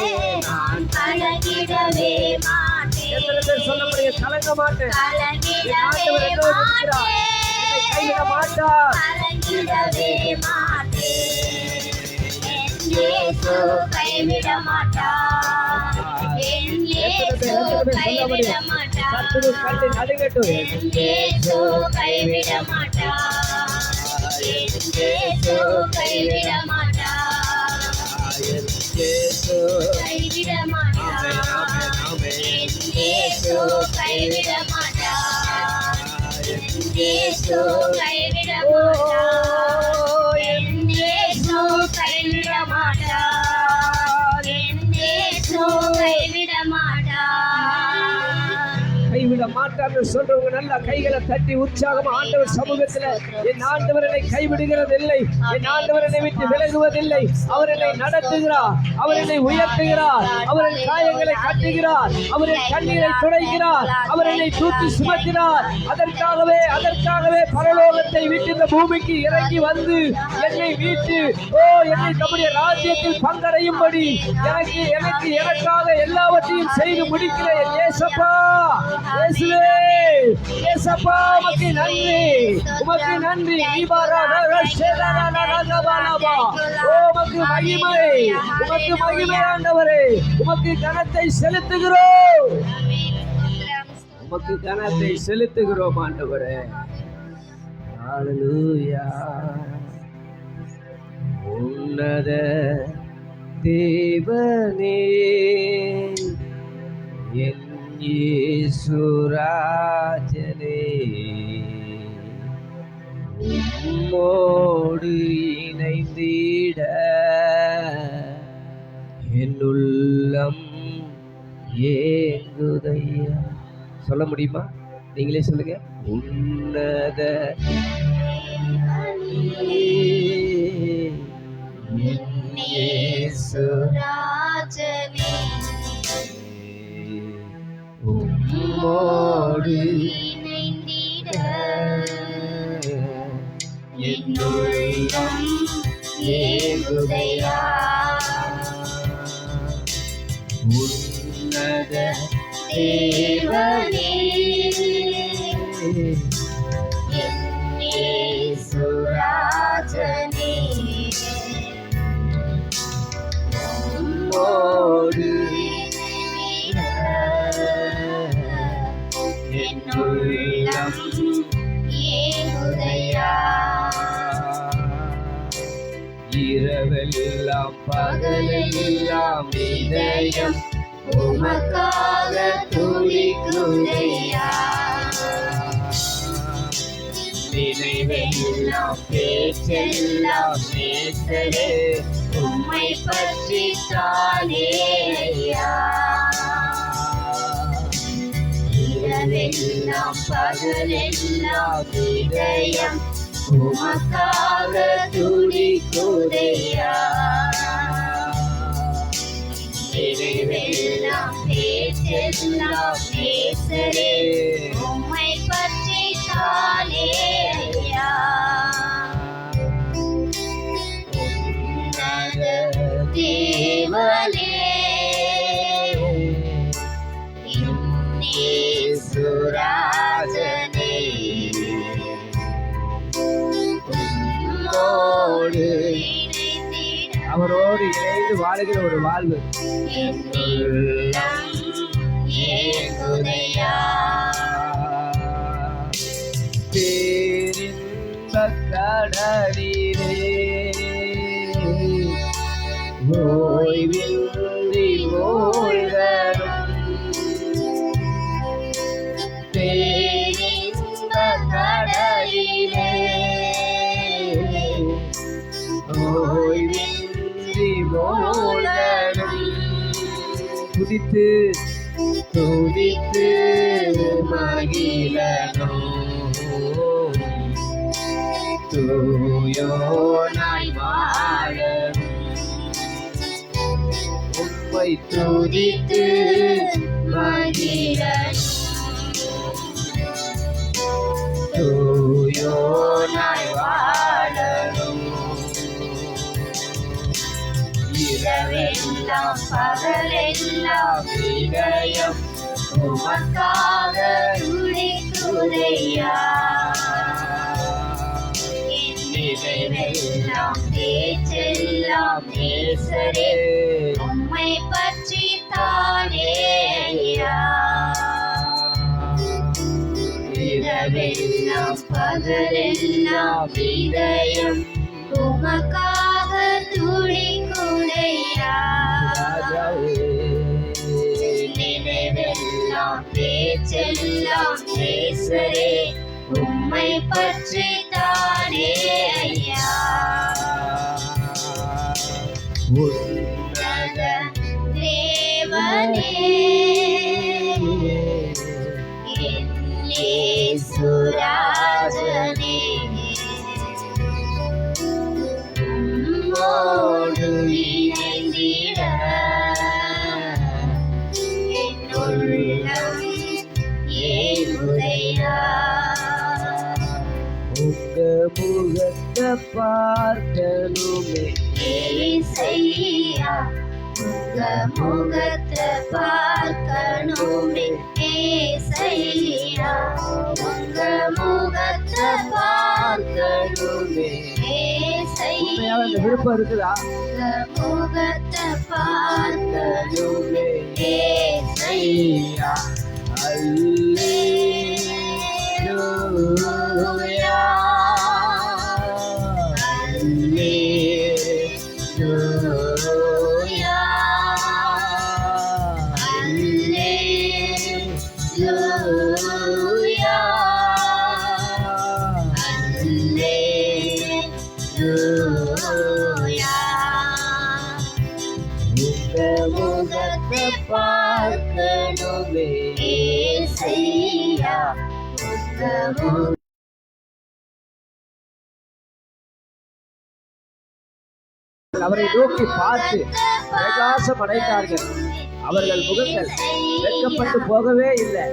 நான் கலங்கிடவே மாட்டேன். எத்தனை பேர் சொல்ல முடியும்? கலங்க மாட்டேன். என் கலங்கிடவே ஆண்டவர் என்னோடு இருக்கிறார். என்னை கைவிட மாட்டேன், மாட்டார். கலங்கிடவே மாட்டேன். என் இயேசு கைவிட மாட்டார், என் இயேசு கைவிட மாட்டார். சத்துரு கண்டு நடுங்கட்டும். என் இயேசு கைவிட மாட்டார், என் இயேசு கைவிட மாட்டார். இயேசு கைவிட மாட்டார், என் இயேசு கைவிட மாட்டார். என் இயேசு கைவிட மாட்டார், என் இயேசு கைவிட மாட்டார். என் இயேசு கைவிட மாட்டார். கைவிட மாட்டார்னு சொல்றவங்க நல்லா கைகளை தட்டி உற்சாகமா ஆண்டவர் சமூகத்துல என் ஆண்டவர் என்னை கைவிடுகிறது இல்லை, என் ஆண்டவர் என்னை விட்டு விலகுவதில்லை. அவர் என்னை நடத்துகிறார், அவர் என்னை உயர்த்துகிறார், அவர் என் காயங்களை கட்டுகிறார், அவர் என் கண்ணீரை துடைக்கிறார், அவர் என்னை தூக்கி சுமத்தினார். அதற்காகவே பரலோகத்தை விட்டு இந்த பூமிக்கு இறங்கி வந்து என்னை மீட்டு என்னை தம்முடைய ராஜ்யத்தில் பங்கடையும்படி எனக்காக எல்லாவற்றையும் செய்து முடிக்கிற என் இயேசப்பா, இயேசுவே, இயேசப்பா, உமக்கு நன்றி, உமக்கு நன்றி. உமக்கு மகிமை ஆண்டவரே, உமக்கு கனத்தை செலுத்துகிறோம், உமக்கு கனத்தை செலுத்துகிறோம் ஆண்டவரே. ஹalleluya. உன்னத தேவனே என் இயேசுராஜனே, உம்மோடு இணைந்திட உள்ளம் ஏங்குதையா. சொல்ல முடியுமா? நீங்களே சொல்லுங்க. உன்னத இயேசு ராஜனே உம்மோடு இணைந்திட என் உள்ளம் ஏங்குதையா. உன்னத தேவனே என் இயேசு ராஜனே உம்மோடு என் உள்ளம் ஏங்குதையா. இரவெல்லாம் பகலெல்லாம் இதயம் உமக்காக துதிக்குதையா. நினைவெல்லாம் பேச்செல்லாம் நேசரே உம்மை பற்றி தானே ஐயா. இரவெல்லாம் பகலெல்லாம் இதயம் உமக்காக துதிக்குதையா. நினைவெல்லாம் பேச்செல்லாம் நேசரே உம்மை பற்றி தானே ஐயா. உன்னத தேவனே என் இயேசு ராஜனே உம்மோடு இணைந்திட அவரோடு இணைந்து வாழுகிற ஒரு வாழ்வு. என் உள்ளம் ஏங்குதையா. பேரின்பக் கடலிலே ஓய்வின்றி ஓய்வரும் பேரின்பக் கடலிலே ஓய்வின்றி ஓய்வரும் துதித்து துதித்து மகிழனும் தூயோனாய் வாழனும் உம்மை துதித்து மகிழனும் தூயோனாய் வாழனும். இரவெல்லாம் பகலெல்லாம் இதயம் உமக்காக துதிக்குதையா. என் நினைவெல்லாம் பேச்செல்லாம் நேசரே உம்மை பற்றி தானே ஐயா. இரவெல்லாம் பகலெல்லாம் இதயம் உமக்காக துதிக்குதையா. நினைவெல்லாம் பேச்செல்லாம் நேசரே உம்மை பற்றி தானே ஐயா. உன்னத தேவனே என் இயேசு ராஜனே உம்மோடு இணைந்திட என் உள்ளம் ஏங்குதையா. உங்க முகத்தை பார்க்கணுமே ஏசையா உங்க முகத்தை பார்க்கணுமே. ஏசையா உங்க முகத்தை பார்க்கணுமே. உண்மையாக அந்த ஏசையா விருப்பம் இருக்குதா? உங்க முகத்தை பார்க்கணுமே. ஏசையா அல்லேலூயா அல்லேலூயா அல்லேலூயா அல்லேலூயா. உங்க பார்க்கணுமே ஏசையா உங்க முகத்தை அவரை நோக்கி பார்த்து பிரகாசம் அடைந்தார்கள். அவர்கள் முகங்கள் வெட்கப்பட்டு போகவே இல்லை.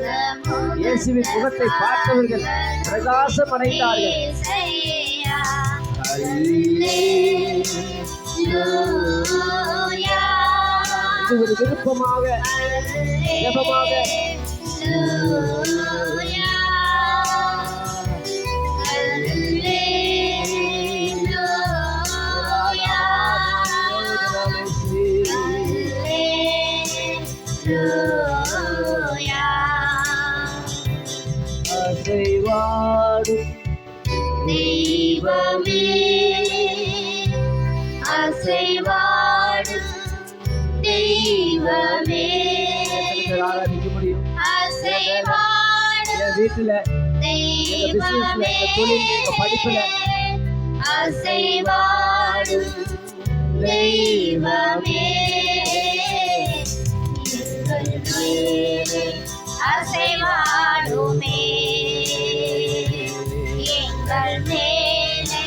இயேசுவின் முகத்தை பார்த்தவர்கள் பிரகாசம் அடைந்தார்கள். இது ஒரு விருப்பமாக ஜெபமாக அசைவாடும் தெய்வமே அசைவாடும் தெய்வமே ஆராதிக்க முடியும். அசைவாடும் என் வீட்டுல, எங்க பிசினஸ்ல, எங்க தொழில், எங்க படிப்புல அசைவாடும் தெய்வமே எங்கள் மேலே அசைவாடுமே எங்கள் மேலே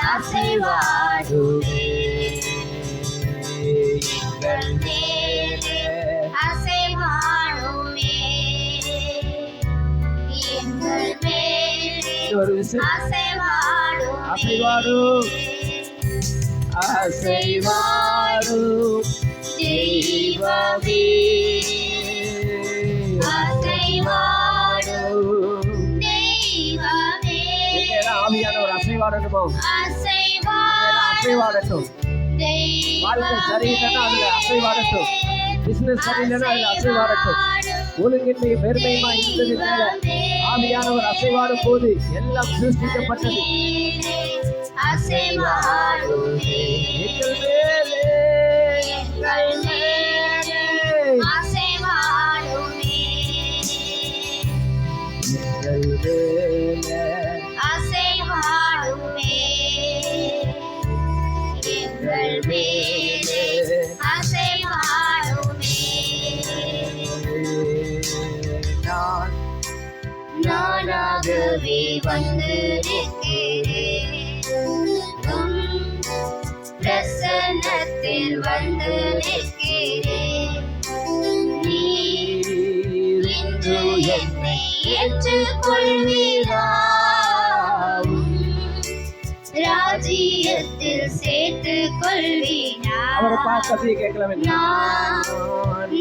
அசைவாடுமே எங்கள் மேலே அசைவாடுமே எங்கள் மேலே ஒரு விஷயம் அசைவாடுமே அசைவாடும் அசைவாடும் தெய்வமே அசைவாடும் தெய்வமே ஆவியான ஒரு அசைவாடணுமோ அசைவாடட்டும். வாழ்க்கை சரியில்லைன்னா அதுல அசைவாடட்டும். பிசினஸ் சரியில்லைன்னா அதுல அசைவாடட்டும். ஒழுங்கின்மை பெருமையுமா இருந்தது மேல ஆவியான ஒரு அசைவாடும் போது எல்லாம் சிருஷ்டிக்கப்பட்டது. அசைவாடுமே எங்கள் மேலே எங்கள் மேலே அசைவாடுமே எங்கள் மேலே அசைவாடுமே எங்கள் மேலே அசைவாடுமே நான் நானாகவே வந்திருக்கிறேன் பிரசன்னத்தில் வந்து நிற்கிறேன் நீர் இன்று என்னை ஏற்றுக்கொள்வீரா ராஜ்யத்தில் சேர்த்துக் கொள்வீரா அவரை பார்த்து அப்படியே கேட்கலாம்.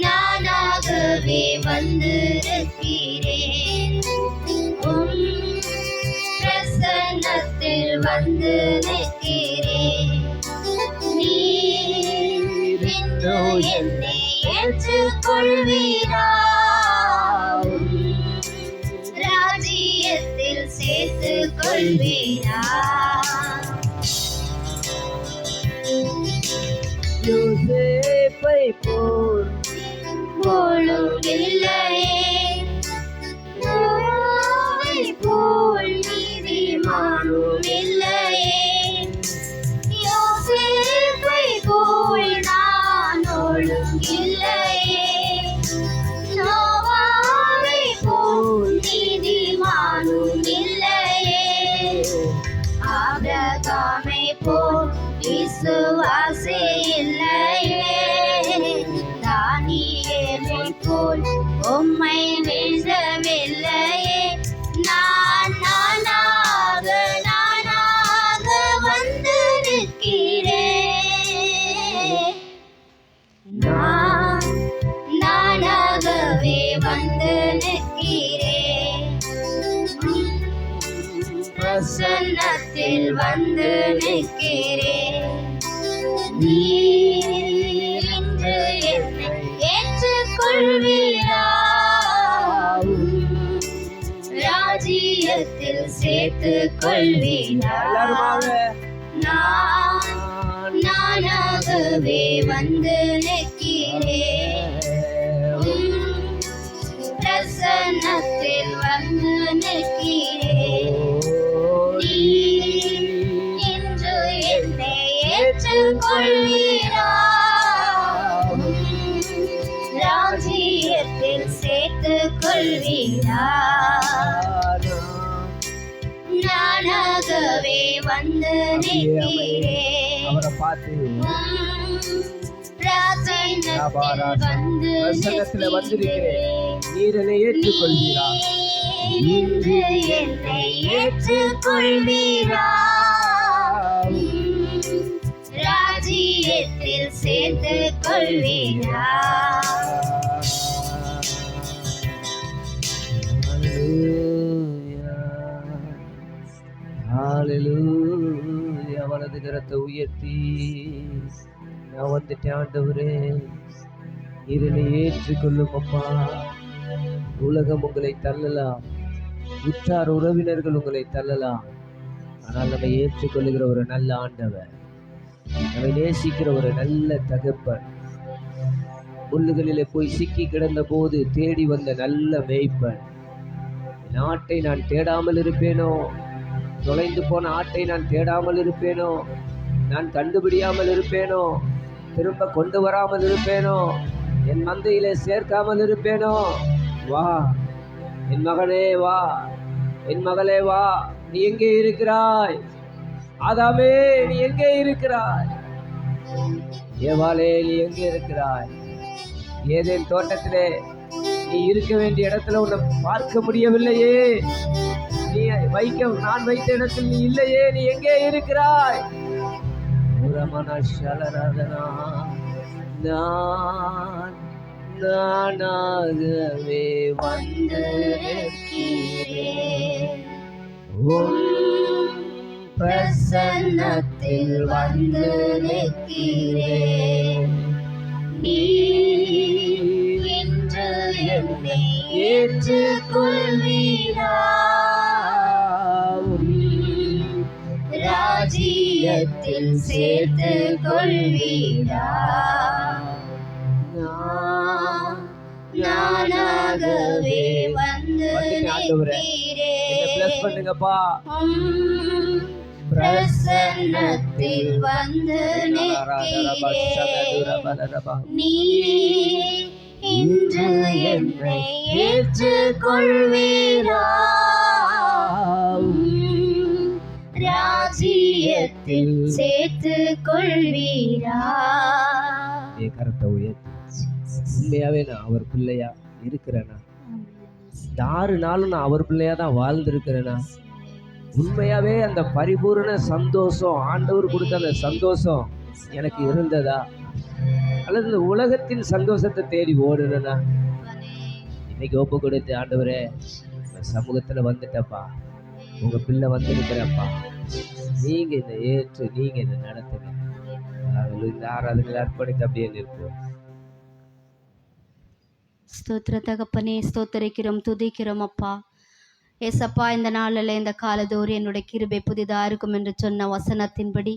நானாகவே வந்திருக்கிறேன் பிரசன்னத்தில் வந்து நிற்கிறேன் நீர் இன்று என்னை ஏற்றுக்கொள்வீரா ராஜ்யத்தில் சேர்த்துக் கொள்வீரா யோசேப்பை போல் போலும் இல்லையே நோவை போல் நீதிமானும் இல்லையே யோசேப்பை போல் நான் ஒழுங்கில்லையே நோவாவை போல் நீதிமானும் இல்லையே ஆபிரகாமை போல் விசுவாசி இல்லையே தானியேலை போல் உம்மை வீழ்த்தவில்லையே நானாக வந்து நிற்கிறேன் நானாகவே வந்து நிற்கிறேன் பிரசன்னத்தில் வந்து நிற்கிறேன் நீர் இன்று என்னை ஏற்றுக்கொள்வீரா ராஜ்யத்தில் சேர்த்துக் கொள்வீரா நானாகவே வந்து நிற்கிறேன் பிரசன்னத்தில் வந்து நிற்கிறேன் இன்று என்னை ஏற்றுக்கொள்வீரா ராஜ்யத்தில் சேர்த்துக் கொள்வீரா? நானாகவே வந்து நிற்கிறேன். அவரை பார்த்து பிரசன்னத்துல வந்திருக்கிறேன், நீர் என்னை ஏற்றுக்கொள்வீரா? இன்று என்னை ஏற்றுக்கொள்வீரா? ராஜ்யத்தில் சேர்த்துக் கொள்வீரா? ஹalleluya. வலது கரத்தை உயர்த்தி நான் வந்துட்டேன் ஆண்டவரே, நீர் என்னை ஏற்றுக்கொள்ளும் அப்பா. உலகம் உங்களை தள்ளலாம், உற்றார் உறவினர்கள் உங்களை தள்ளலாம், ஆனால் நம்மை ஏற்றுக்கொள்ளுகிற ஒரு நல்ல ஆண்டவர், நம்மை நேசிக்கிற ஒரு நல்ல தகப்பன், முள்ளுகளிலே போய் சிக்கி கிடந்த போது தேடி வந்த நல்ல மேய்ப்பன். என் ஆட்டை நான் தேடாமல் இருப்பேனோ? தொலைந்து போன ஆட்டை நான் தேடாமல் இருப்பேனோ? நான் கண்டுபிடியாமல் இருப்பேனோ? திரும்ப கொண்டு வராமல் இருப்பேனோ? என் மந்தையிலே சேர்க்காமல் இருப்பேனோ? வா என் மகனே, வா என் மகளே, வா. நீ எங்கே இருக்கிறாய்? ஆதாமே, நீ எங்கே இருக்கிறாய்? ஏவாளே, நீ எங்கே இருக்கிறாய்? ஏதேன் தோட்டத்திலே நீ இருக்க வேண்டிய இடத்துல உன்னை பார்க்க முடியவில்லையே. நீ நான் வைத்த இடத்தில் நீ இல்லையே. நீ எங்கே இருக்கிறாய்? நானாகவே வந்து பிரசன்னத்தில் வந்து நிற்கிறேன். நீ இன்று என்னை ஏற்றுக்கொள்வீரா? ராஜ்யத்தில் சேர்த்துக் கொள்வீரா? நானாகவே வந்து நிற்கிறேன். பண்ணுங்கப்பா. பிரசன்னத்தில் வந்து நிற்கிறேன். நீ இன்று என்னை ஏற்றுக்கொள்வீரா? ராஜ்யத்தில் சேர்த்துக் கொள்வீரா? கரத்தை உயர்த்தி உண்மையாவே நான் அவர் பிள்ளையா இருக்கிறேனா? 6 நாளும் நான் அவர் பிள்ளையா தான் வாழ்ந்திருக்கிறேனா? உண்மையாவே அந்த பரிபூர்ண சந்தோஷம், ஆண்டவர் கொடுத்த அந்த சந்தோஷம் எனக்கு இருந்ததா? அல்லது இந்த உலகத்தின் சந்தோஷத்தை தேடி ஓடுறேனா? இன்னைக்கு ஒப்பு கொடுத்து, ஆண்டவரே சமூகத்துல வந்துட்டப்பா, உங்க பிள்ளை வந்திருக்கிறப்பா, நீங்க இதை ஏற்று நீங்க இதை நடத்துங்க. இந்த ஆராதனையில் அர்ப்பணித்து அப்படியே நிற்போம். ஸ்தோத்திர தகப்பனே, ஸ்தோத்தரிக்கிறோம், துதிக்கிறோம் அப்பா. ஏசப்பா, இந்த நாளில் இந்த காலதோறு என்னுடைய கிருபை புதிதாக இருக்கும் என்று சொன்ன வசனத்தின்படி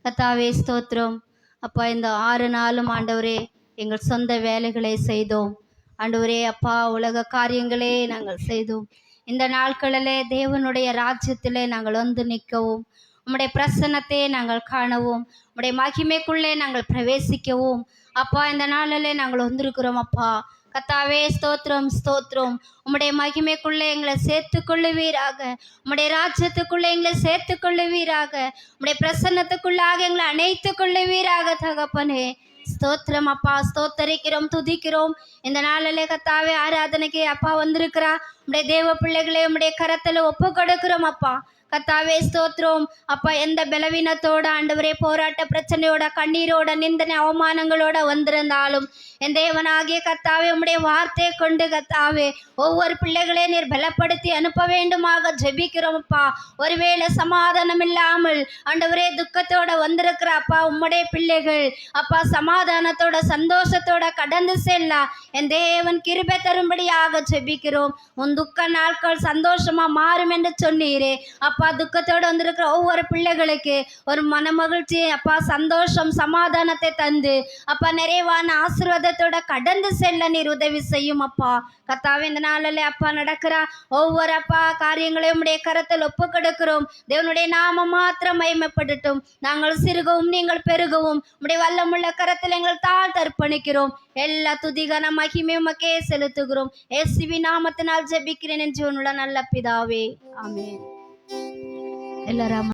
கர்த்தாவே ஸ்தோத்திரம் அப்பா. இந்த 6 நாளும் ஆண்டவரே எங்கள் சொந்த வேலைகளை செய்தோம் ஆண்டவரே அப்பா. உலக காரியங்களே நாங்கள் செய்தோம். இந்த நாட்களிலே தேவனுடைய ராஜ்யத்திலே நாங்கள் வந்து நிற்கவும், உம்முடைய பிரசன்னத்தை நாங்கள் காணவும், உம்முடைய மகிமைக்குள்ளே நாங்கள் பிரவேசிக்கவும் அப்பா இந்த நாளிலே நாங்கள் வந்திருக்கிறோம் அப்பா. கர்த்தாவே ஸ்தோத்திரம், ஸ்தோத்திரம். உம்முடைய மகிமைக்குள்ளே எங்களை சேர்த்து கொள்ளுவீராக, உம்முடைய ராஜ்யத்துக்குள்ளே எங்களை சேர்த்து கொள்ளுவீராக, உம்முடைய பிரசன்னத்துக்குள்ளாக எங்களை அணைத்து கொள்ளுவீராக தகப்பனே. ஸ்தோத்திரம் அப்பா, ஸ்தோத்தரிக்கிறோம், துதிக்கிறோம். இந்த நாளிலே கர்த்தாவே ஆராதனைக்கு அப்பா வந்திருக்கிறா உம்முடைய தேவ பிள்ளைகளே உம்முடைய கரத்தில் ஒப்பு கொடுக்கிறோம் அப்பா. கர்த்தாவே ஸ்தோத்திரம் அப்பா. எந்த பலவீனத்தோட ஆண்டவரே, போராட்ட பிரச்சனையோட, கண்ணீரோட, நிந்தனை அவமானங்களோட வந்திருந்தாலும் என் தேவனாகிய கர்த்தாவே உம்முடைய வார்த்தையை கொண்டு கர்த்தாவே ஒவ்வொரு பிள்ளைகளே நீர் பலப்படுத்தி அனுப்ப வேண்டுமாக ஜெபிக்கிறோம் அப்பா. ஒருவேளை சமாதானம் இல்லாமல் ஆண்டவரே துக்கத்தோட வந்திருக்கிற அப்பா உம்முடைய பிள்ளைகள் அப்பா சமாதானத்தோட சந்தோஷத்தோட கடந்து செல்ல என் தேவன் கிருபை தரும்படியாக ஜெபிக்கிறோம். உன் துக்க நாட்கள் சந்தோஷமா மாறும் என்று சொன்னீரே அப்பா. துக்கத்தோடு வந்திருக்கிற ஒவ்வொரு பிள்ளைகளுக்கு ஒரு மன மகிழ்ச்சி அப்பா, சந்தோஷம், சமாதானத்தை தந்து அப்பா நிறைவான ஆசீர்வாதத்தை கூட்டத்தோட கடந்து செல்ல நீர் உதவி செய்யும் அப்பா. கர்த்தாவே இந்த நாளில் அப்பா நடக்கிற ஒவ்வொரு அப்பா காரியங்களையும் உடைய கரத்தில் ஒப்பு கொடுக்கிறோம். தேவனுடைய நாமம் மாத்திரம் மகிமைப்படட்டும். நாங்கள் சிறுகவும் நீங்கள் பெருகவும் உடைய வல்லமுள்ள கரத்தில் எங்கள் தாழ் தர்ப்பணிக்கிறோம். எல்லா துதிகன மகிமை உமக்கே செலுத்துகிறோம். இயேசுவின் நாமத்தினால் ஜெபிக்கிறேன் என்று நல்ல பிதாவே, ஆமென். எல்லாரும்